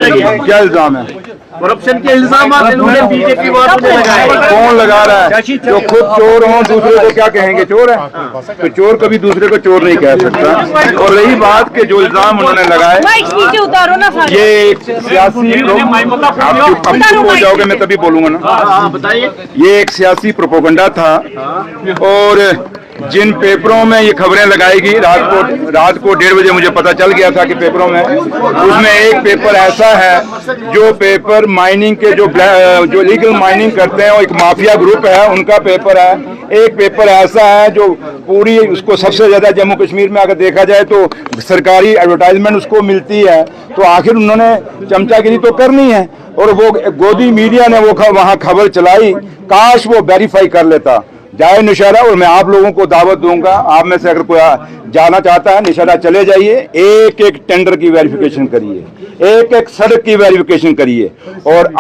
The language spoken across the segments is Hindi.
क्या इल्जाम है? करप्शन के इल्जाम इन्होंने बीजेपी वालों ने लगाए। कौन लगा रहा है? जो खुद चोर हो दूसरे को क्या कहेंगे? चोर है। तो चोर कभी दूसरे को चोर नहीं कह सकता। और रही बात के जो इल्जाम उन्होंने लगाए, ये एक सियासी आप चुप हो जाओगे, मैं तभी बोलूंगा ना। बताइए। ये एक सियासी प्रोपोगंडा था और जिन पेपरों में ये खबरें लगाएगी, रात को 1:30 बजे मुझे पता चल गया था कि पेपरों में, उसमें एक पेपर ऐसा है जो पेपर माइनिंग के जो लीगल माइनिंग करते हैं, वो एक माफिया ग्रुप है, उनका पेपर है। एक पेपर ऐसा है जो पूरी उसको सबसे ज्यादा जम्मू कश्मीर में अगर देखा जाए तो सरकारी एडवर्टाइजमेंट उसको मिलती है। तो आखिर उन्होंने चमचागिरी तो करनी है और वो गोदी मीडिया ने वो वहां खबर चलाई। काश वो वेरीफाई कर लेता। जाए निशारा, और मैं आप लोगों को दावत दूंगा, आप में से अगर कोई जाना चाहता है निशारा चले जाइए, एक एक टेंडर की वेरिफिकेशन करिए, एक एक सड़क की वेरिफिकेशन करिए। और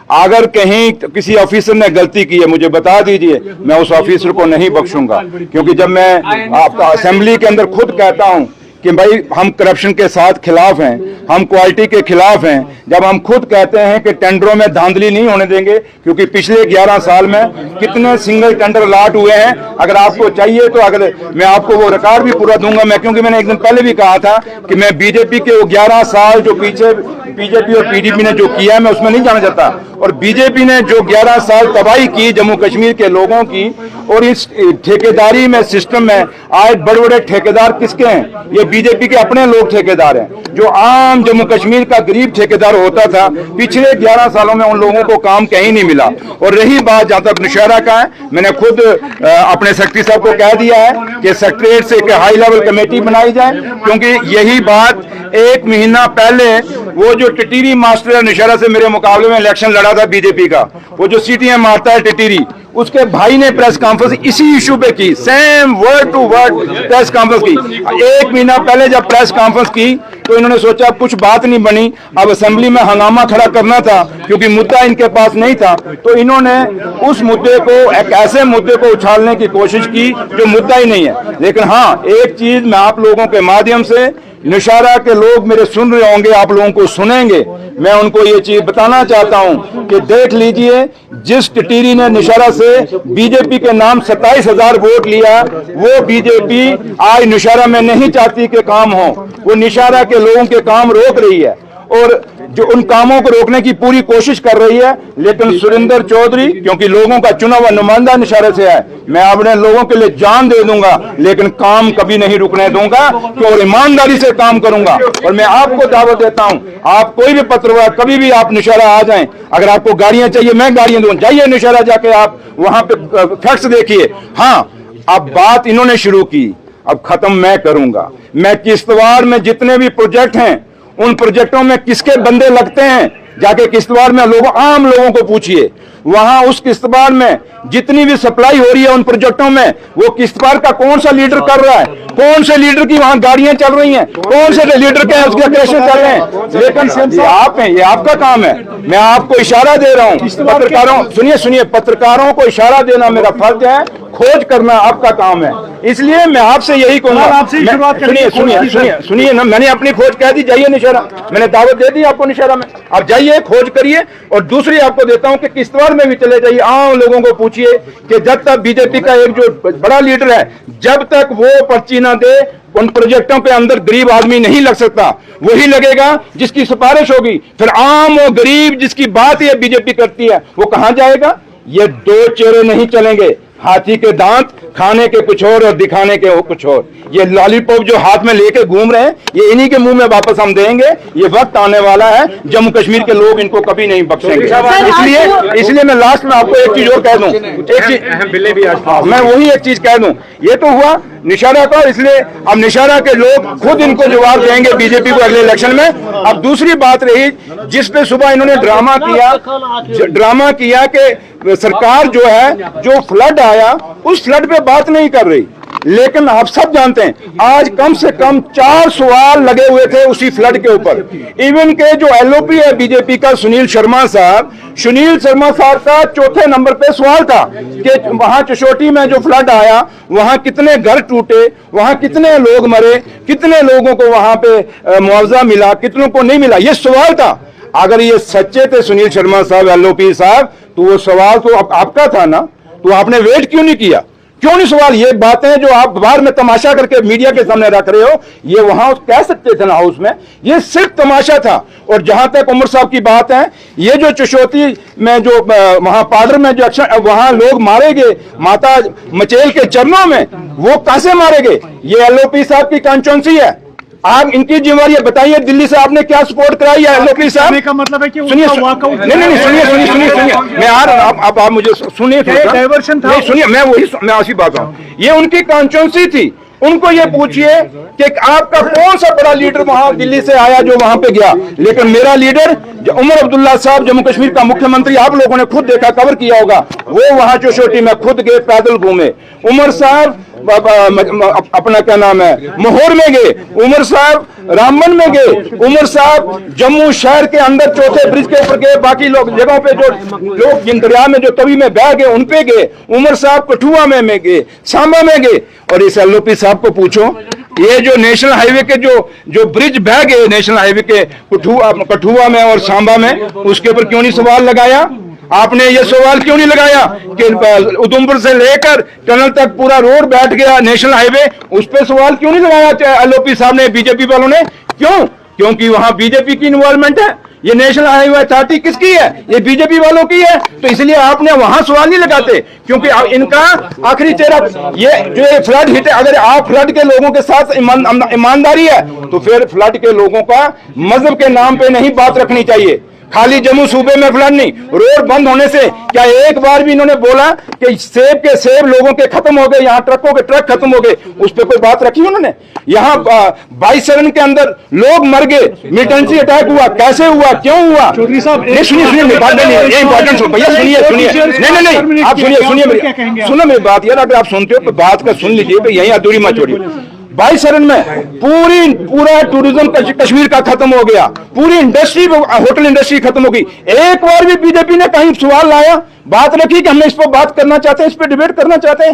अगर कहीं किसी ऑफिसर ने गलती की है मुझे बता दीजिए, मैं उस ऑफिसर को नहीं बख्शूंगा। क्योंकि जब मैं आपका असेंबली के अंदर खुद कहता हूं कि भाई हम करप्शन के साथ खिलाफ हैं, हम क्वालिटी के खिलाफ हैं, जब हम खुद कहते हैं कि टेंडरों में धांधली नहीं होने देंगे, क्योंकि पिछले 11 साल में कितने सिंगल टेंडर अलॉट हुए हैं, अगर आपको चाहिए तो अगर मैं आपको वो रिकॉर्ड भी पूरा दूंगा मैं, क्योंकि मैंने एक दिन पहले भी कहा था कि मैं बीजेपी के वो 11 साल जो पीछे बीजेपी और पीडीपी ने जो किया है मैं उसमें नहीं जाना चाहता। और बीजेपी ने जो 11 साल तबाही की जम्मू कश्मीर के लोगों की, और इस ठेकेदारी में सिस्टम में आज बड़े बड़े ठेकेदार किसके हैं? ये बीजेपी के अपने लोग ठेकेदार हैं। जो आम जम्मू कश्मीर का गरीब ठेकेदार होता था, पिछले 11 सालों में उन लोगों को काम कहीं नहीं मिला। और रही बात जहां तक नौशहरा का है, मैंने खुद अपने सेक्रेटरी साहब को कह दिया है कि सेक्रेटरीट से एक हाई लेवल कमेटी बनाई जाए, क्योंकि यही बात 1 महीना पहले वो जो टिटीरी मास्टर है नौशहरा से मेरे मुकाबले में इलेक्शन लड़ा था बीजेपी का, वो जो सीटियां मारता है टिटीरी, उसके भाई ने प्रेस कॉन्फ्रेंस इसी इशू पे की, same word to word press conference की। 1 महीना पहले जब प्रेस कॉन्फ्रेंस की तो इन्होंने सोचा कुछ बात नहीं बनी, अब असेंबली में हंगामा खड़ा करना था क्योंकि मुद्दा इनके पास नहीं था। तो इन्होंने उस मुद्दे को, एक ऐसे मुद्दे को उछालने की कोशिश की जो मुद्दा ही नहीं है। लेकिन हाँ, एक चीज मैं आप लोगों के माध्यम से, नौशहरा के लोग मेरे सुन रहे होंगे, आप लोगों को सुनेंगे, मैं उनको ये चीज बताना चाहता हूं कि देख लीजिए, जिस टिटीरी ने नौशहरा से बीजेपी के नाम 27,000 वोट लिया, वो बीजेपी आज नौशहरा में नहीं चाहती कि काम हो, वो नौशहरा के लोगों के काम रोक रही है और जो उन कामों को रोकने की पूरी कोशिश कर रही है। लेकिन सुरेंद्र चौधरी, क्योंकि लोगों का चुना हुआ नुमाइंदा नौशहरा से है, मैं अपने लोगों के लिए जान दे दूंगा, लेकिन काम कभी नहीं रुकने दूंगा और ईमानदारी से काम करूंगा। और मैं आपको दावत देता हूं, आप कोई भी पत्रकार कभी भी आप नौशहरा आ जाएं, अगर आपको गाड़ियां चाहिए मैं गाड़ियां दूंगा, जाइए नौशहरा जाके आप वहां पे फैक्ट्स देखिए। हाँ, अब बात इन्होंने शुरू की, अब खत्म मैं करूंगा। मैं किश्तवाड़ में जितने भी प्रोजेक्ट हैं, उन प्रोजेक्टों में किसके बंदे लगते हैं, जाके किश्तवाड़ में आम लोगों को पूछिए। वहां उस किश्तवाड़ में जितनी भी सप्लाई हो रही है उन प्रोजेक्टों में, वो किश्तवाड़ का कौन सा लीडर कर रहा है, कौन से लीडर की वहां गाड़ियां चल रही हैं, कौन से लीडर के उसके ऑपरेशन चल रहे हैं। लेकिन ये आप हैं, ये आपका काम है। मैं आपको इशारा दे रहा हूं, पत्रकारों, सुनिए, पत्रकारों को इशारा देना मेरा फर्ज है, खोज करना आपका काम है। इसलिए मैं आपसे यही कहूंगा, सुनिए ना, मैंने अपनी खोज कह दी, जाइए नौशहरा, मैंने दावत दे दी आपको नौशहरा में, आप जाइए खोज करिए। और दूसरी आपको देता हूं कि किश्तवाड़ में भी चले जाइए, आम लोगों को पूछिए कि जब तक बीजेपी का एक जो बड़ा लीडर है, जब तक वो पर्ची ना दे उन प्रोजेक्टों पे अंदर गरीब आदमी नहीं लग सकता। वही लगेगा जिसकी सिफारिश होगी, फिर आम और गरीब जिसकी बात ये बीजेपी करती है वो कहां जाएगा? ये 2 चेहरे नहीं चलेंगे, हाथी के दांत, खाने के कुछ और दिखाने के वो कुछ और। ये लॉलीपॉप जो हाथ में लेके घूम रहे हैं, ये इन्हीं के मुंह में वापस हम देंगे। ये वक्त आने वाला है, जम्मू कश्मीर के लोग इनको कभी नहीं बख्शेंगे। इसलिए मैं लास्ट में आपको एक चीज और कह दूं, मैं वही एक चीज कह दूं, ये तो हुआ नौशहरा का, इसलिए अब नौशहरा के लोग खुद इनको जवाब देंगे बीजेपी को अगले इलेक्शन में। अब दूसरी बात रही, जिस पे सुबह इन्होंने ड्रामा किया कि सरकार जो है, जो फ्लड आया उस फ्लड पे बात नहीं कर रही। लेकिन आप सब जानते हैं आज कम से कम 4 सवाल लगे हुए थे उसी फ्लड के ऊपर। इवन के जो एलओपी है बीजेपी का सुनील शर्मा साहब का चौथे नंबर पे सवाल था कि वहां चशोटी में जो फ्लड आया वहां कितने घर टूटे, वहां कितने लोग मरे, कितने लोगों को वहां पे मुआवजा मिला, कितनों को नहीं मिला, ये सवाल था। अगर ये सच्चे थे सुनील शर्मा साहब, एलओपी साहब, तो वो सवाल तो आपका था ना, तो आपने वेट क्यों नहीं किया? क्यों नहीं सवाल? ये बातें जो आप बाहर में तमाशा करके मीडिया के सामने रख रहे हो, ये वहां कह सकते थे ना हाउस में, ये सिर्फ तमाशा था। और जहां तक उमर साहब की बात है, ये जो चशोती में जो वहां पाडर में जो वहां लोग मारे गए माता मचेल के चरणों में, वो कैसे मारे गए? ये एलओपी साहब की कॉन्स्टिट्यूएंसी है। आप इनकी जिम्मेवारी बताइए, दिल्ली से आपने क्या सपोर्ट कराई है एलओपी साहब? का मतलब है कि सुनिए, नहीं सुनिए, मैं आ रहा हूं, आप मुझे सुनिए, डाइवर्शन था, सुनिए, मैं उसी बात हूं, ये उनकी कॉन्स्टिट्यूएंसी थी। उनको ये पूछिए कि आपका कौन सा बड़ा लीडर वहां दिल्ली से आया जो वहां पे गया। लेकिन मेरा लीडर उमर अब्दुल्ला साहब, जम्मू कश्मीर का मुख्यमंत्री, आप लोगों ने खुद देखा, कवर किया होगा, वो वहां चशोटी में खुद गए, पैदल घूमे। उमर साहब अपना क्या नाम है मोहर में गए, उमर साहब रामबन में गए, उमर साहब जम्मू शहर के अंदर चौथे ब्रिज के ऊपर गए, बाकी लोग जगहों पे जो लोग जिन दरिया में जो तवी में बह गए उन पे गए। उमर साहब कठुआ में गए, सांबा में गए। और इस एलओपी साहब को पूछो, ये जो नेशनल हाईवे के जो ब्रिज बह गए नेशनल हाईवे के कठुआ में और सांबा में, उसके ऊपर क्यों नहीं सवाल लगाया? आपने ये सवाल क्यों नहीं लगाया कि उधमपुर से लेकर टनल तक पूरा रोड बैठ गया नेशनल हाईवे, उस पर सवाल क्यों नहीं लगाया एलओपी साहब ने, बीजेपी वालों ने? क्यों? क्योंकि वहां बीजेपी की इन्वॉल्वमेंट है। ये नेशनल हाईवे अथॉरिटी किसकी है? ये बीजेपी वालों की है। तो इसलिए आपने वहां सवाल नहीं लगाते, क्योंकि इनका आखिरी चेहरा ये जो फ्लड हिट, अगर आप फ्लड के लोगों के साथ ईमानदारी है तो फिर फ्लड के लोगों का मजहब के नाम पे नहीं बात रखनी चाहिए। खाली जम्मू सूबे में फ्लड नहीं, रोड बंद होने से क्या एक बार भी इन्होंने बोला कि सेब के सेब लोगों के खत्म हो गए, यहाँ ट्रकों के ट्रक खत्म हो गए, उस पर कोई बात रखी उन्होंने? यहाँ 22 शरण के अंदर लोग मर गए, मिलिटेंसी अटैक हुआ, कैसे हुआ, क्यों हुआ? चौधरी साहब सुनिए, ये इंपॉर्टेंट भैया, सुनिए, नहीं, आप सुनो मेरी बात यार, अगर आप सुनते हो तो बात का सुन लीजिए, यही अधूरी मत छोड़िए। 22 शरण में पूरा टूरिज्म कश्मीर का खत्म हो गया, पूरी इंडस्ट्री, होटल इंडस्ट्री खत्म हो गई। एक बार भी बीजेपी ने कहीं सवाल लाया, बात रखी कि हमने इस पर बात करना चाहते हैं, इस पर डिबेट करना चाहते हैं?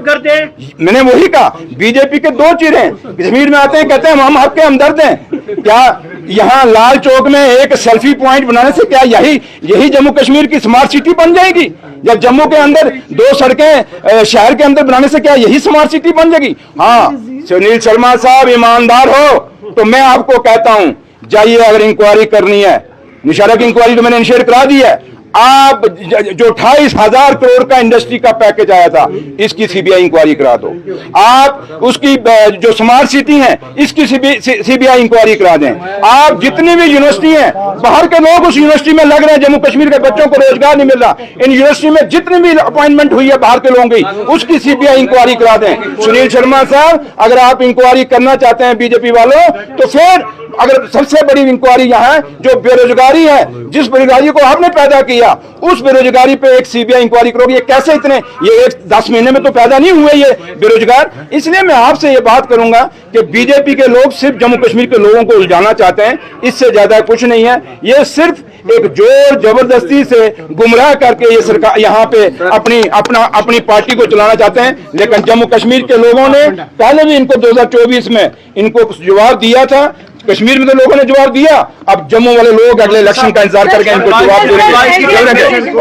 करते हैं। मैंने वही कहा, बीजेपी के दो चेहरे हैं, कश्मीर में आते हैं कहते हैं हम आपके हमदर्द हैं। क्या यहाँ लाल चौक में एक सेल्फी पॉइंट बनाने से क्या यही जम्मू कश्मीर की स्मार्ट सिटी बन जाएगी? या जम्मू के अंदर 2 सड़कें शहर के अंदर बनाने से क्या यही स्मार्ट सिटी बन जाएगी? हाँ, सुनील शर्मा साहब ईमानदार हो तो मैं आपको कहता हूं, जाइए, अगर इंक्वायरी करनी है, निशारा की इंक्वायरी तो मैंने इनिशिएट करा दी है। आप जो 28,000 करोड़ का इंडस्ट्री का पैकेज आया था, इसकी सीबीआई इंक्वायरी करा दो। आप उसकी जो स्मार्ट सिटी है, इसकी सीबीआई इंक्वायरी करा दें। आप जितनी भी यूनिवर्सिटी हैं, बाहर के लोग उस यूनिवर्सिटी में लग रहे हैं, जम्मू कश्मीर के बच्चों को रोजगार नहीं मिल रहा, इन यूनिवर्सिटी में जितनी भी अपॉइंटमेंट हुई है बाहर के लोगों की, उसकी सीबीआई इंक्वायरी करा दें। सुनील शर्मा साहब, अगर आप इंक्वायरी करना चाहते हैं बीजेपी वालों, तो फिर अगर सबसे बड़ी इंक्वायरी यहाँ जो बेरोजगारी है, जिस बेरोजगारी को आपने पैदा किया, उस बेरोजगारी पे एक सीबीआई इंक्वायरी करोगे। ये कैसे इतने, ये 10 महीने में तो पैदा नहीं हुए ये बेरोजगार। इसलिए मैं आपसे ये बात करूंगा कि बीजेपी के लोग सिर्फ जम्मू कश्मीर के लोगों को उलझाना चाहते हैं, इससे ज्यादा कुछ नहीं है। ये सिर्फ एक जोर जबरदस्ती से गुमराह करके ये सरकार यहाँ पे अपनी पार्टी को चलाना चाहते हैं। लेकिन जम्मू कश्मीर के लोगों ने पहले भी इनको 2024 में इनको जवाब दिया था, कश्मीर में तो लोगों ने जवाब दिया, अब जम्मू वाले लोग अगले इलेक्शन का इंतजार करके इनको जवाब देंगे।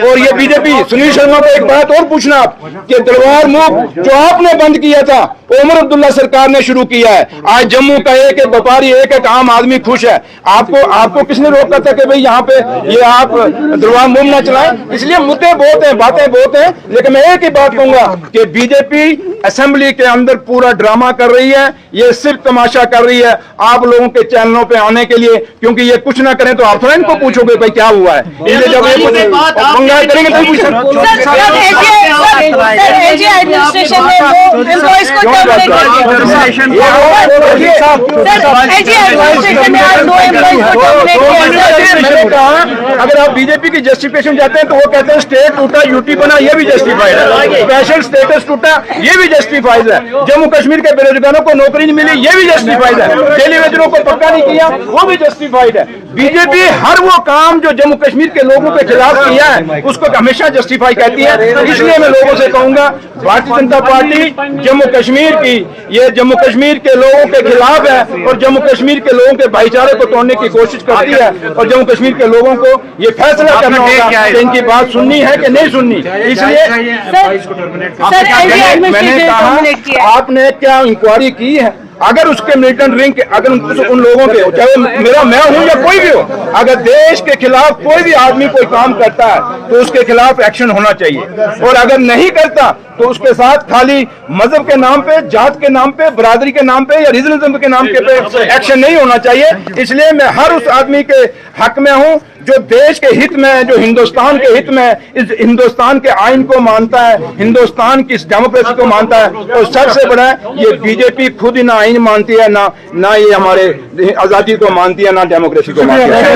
और ये बीजेपी, सुनील शर्मा को एक बात और पूछना आप कि तलवार मुख जो आपने बंद किया था, उमर अब्दुल्ला सरकार ने शुरू किया है। आज जम्मू का एक एक व्यापारी, एक एक आम आदमी खुश है। आपको किसने रोका था कि भाई यहाँ पे ये आप तलवार मुख ना चलाएं? इसलिए मुद्दे बहुत हैं, बातें बहुत हैं, लेकिन मैं एक ही बात कहूंगा कि बीजेपी असेंबली के अंदर पूरा ड्रामा कर रही है, ये सिर्फ तमाशा कर रही है आप लोगों के चैनलों पे आने के लिए, क्योंकि ये कुछ ना करें तो आप थोड़ा इनको पूछोगे भाई क्या हुआ है। इसलिए जब ये पंगा करेंगे तो पूछ अगर आप बीजेपी की जस्टिफिकेशन जाते हैं तो वो कहते हैं स्टेट टूटा यूटी बना, ये भी जस्टिफाइड है। स्पेशल स्टेटस टूटा, ये भी जस्टिफाइड है। जम्मू कश्मीर के बेरोजगारों को नौकरी नहीं मिली, ये भी जस्टिफाइड है। डेली वेजरों को पक्का नहीं किया, वो भी जस्टिफाइड है। बीजेपी हर वो काम जो जम्मू कश्मीर के लोगों के खिलाफ किया है उसको हमेशा जस्टिफाई कहती है। इसलिए मैं लोगों से कहूंगा, भारतीय जनता पार्टी जम्मू कश्मीर की, ये जम्मू कश्मीर के लोगों के खिलाफ है और जम्मू कश्मीर के लोगों के भाईचारे को तोड़ने की कोशिश करती है। और जम्मू कश्मीर के लोगों को ये फैसला करना होगा कि इनकी बात सुननी है कि नहीं सुननी। इसलिए मैंने कहा, आपने क्या इंक्वायरी की है? अगर उसके मिलिटेंट रिंग अगर उन लोगों के, चाहे मेरा मैं हूं या कोई भी हो, अगर देश के खिलाफ कोई भी आदमी कोई काम करता है तो उसके खिलाफ एक्शन होना चाहिए। और अगर नहीं करता तो उसके साथ खाली मजहब के नाम पे, जात के नाम पे, बरादरी के नाम पे या रीजनिज्म के नाम के पे एक्शन नहीं होना चाहिए। इसलिए मैं हर उस आदमी के हक में हूं जो देश के हित में है, जो हिंदुस्तान के हित में है, इस हिंदुस्तान के आइन को मानता है, हिंदुस्तान की डेमोक्रेसी को मानता है। और सबसे बड़ा है, ये बीजेपी खुद ही ना आइन मानती है, ना ये हमारे आजादी को मानती है, ना डेमोक्रेसी को मानती है।